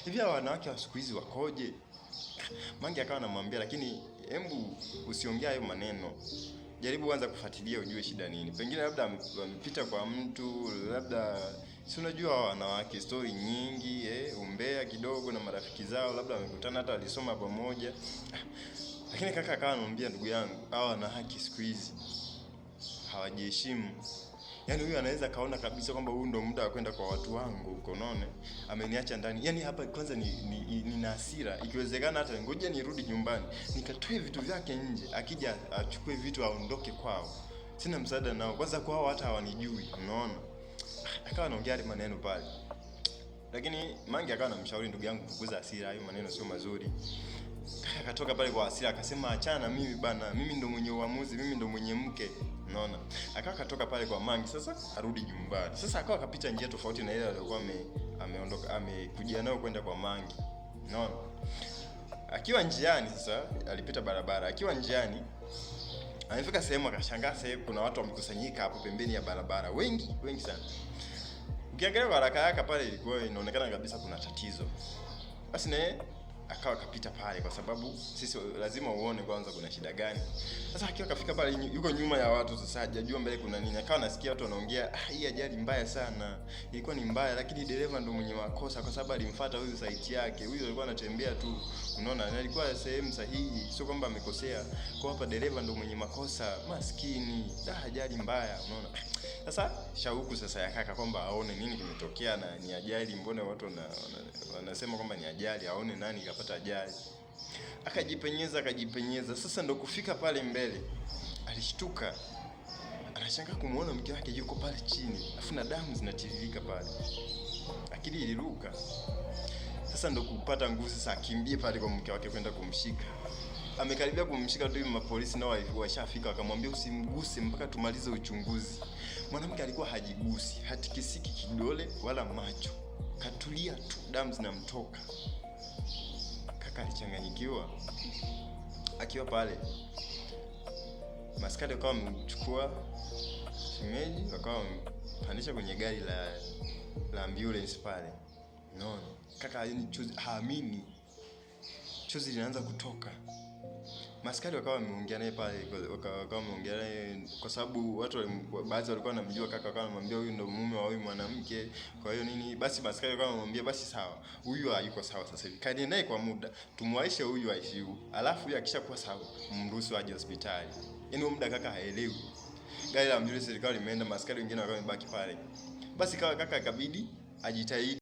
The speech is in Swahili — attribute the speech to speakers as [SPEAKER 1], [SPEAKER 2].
[SPEAKER 1] Hivi hawa wanawake wa siku hizi wakoje? Mange akawa anamwambia, lakini hebu usiongee hayo maneno. Jaribu kwanza kufuatilia ujue shida nini. Pengine labda amepita kwa mtu, labda si unajua hawa wanawake story nyingi, umbea kidogo na marafiki zao, labda wamekutana hata walisoma pamoja. Lakini kaka akawa anamwambia, ndugu yangu, hawa wana haki siku hizi. Hawajiheshimu. Yaani huyu anaweza kaona kabisa kwamba huu ndo muda wa kwenda kwa watu wangu huko, unaona? Ameniacha ndani. Yaani hapa kwanza nina hasira. Ikiwezekana hata ngoja nirudi nyumbani, nikatoe vitu vyake nje. Akija achukue vitu aondoke kwao. Sina msaada nao. Kwanza kwao hata hawanijui, unaona? Akawa anaongea maneno pale. Lakini Mange akawa anamshauri, ndugu yangu, punguza hasira, hayo maneno sio mazuri. Akatoka pale kwa hasira akasema, achana mimi bana, mimi ndo mwenye uamuzi, mimi ndo mwenye mke, unaona? Akawa katoka pale kwa Mange, sasa arudi nyumbani. Sasa akawa kapita njia tofauti na ile aliyokuwa ameondoka amekuja nayo kwenda kwa Mange, unaona? Akiwa njiani sasa alipita barabara. Akiwa njiani amefika sehemu akashangaa, sehemu kuna watu wamekusanyika hapo pembeni ya barabara, wengi sana. Ukiangalia kwa haraka haraka pale ilikuwa inaonekana kabisa kuna tatizo. Basi naye akawa kapita pale kwa sababu sisi lazima uone kwanza kuna shida gani. Sasa akiwa kafika pale yuko nyuma ya watu, sasa hajajua mbele kuna nini. Akawa nasikia watu wanaongea, hii ajali mbaya sana. Ilikuwa ni mbaya, lakini dereva ndo mwenye makosa kwa sababu alimfuata huyu site yake. Huyu alikuwa anatembea tu. Unaona, na alikuwa sehemu sahihi, sio kwamba amekosea. Kwa hapa dereva ndo mwenye makosa, maskini. Ajali mbaya, unaona. Sasa shauku sasa ya kaka kwamba aone nini kimetokea na ni ajali, mbona watu wanasema kwamba ni ajali, aone nani kapata ajali. Akajipenyeza. Sasa ndo kufika pale mbele, alishtuka. Anashangaa kumuona mke wake yuko pale chini, afu na damu zinatiririka pale. Akili iliruka. Sasa ndo kupata nguvu sasa akimbie pale kwa mke wake kwenda kumshika. Amekaribia kumshika tu, mapolisi nao washafika, wakamwambia usimguse mpaka tumalize uchunguzi. Mwanamke alikuwa hajigusi, hatikisiki kidole wala macho. Katulia tu, damu zinamtoka. Kaka alichanganyikiwa. Akiwa pale, maskari wakawa wamechukua shemeji, wakawa wamepandisha kwenye gari la ambulance pale. Unaona? Kaka haamini. Chozi linaanza kutoka. Maskari wakawa wameongea naye pale, wakawa wameongea naye kwa sababu watu baadhi walikuwa wanamjua kaka, wakawa wanamwambia huyu ndo mume wa huyu mwanamke. Kwa hiyo nini, basi maskari wakawa wanamwambia basi sawa, huyu hayuko sawa sasa hivi, kaeni naye kwa muda, tumwaishe huyu ICU, alafu huyu akishakuwa sawa mruhusu aje hospitali. Yaani huo muda kaka haelewi. Gari la ambulance likawa limeenda, maskari wengine wakawa wamebaki pale. Basi kaka ikabidi ajitahidi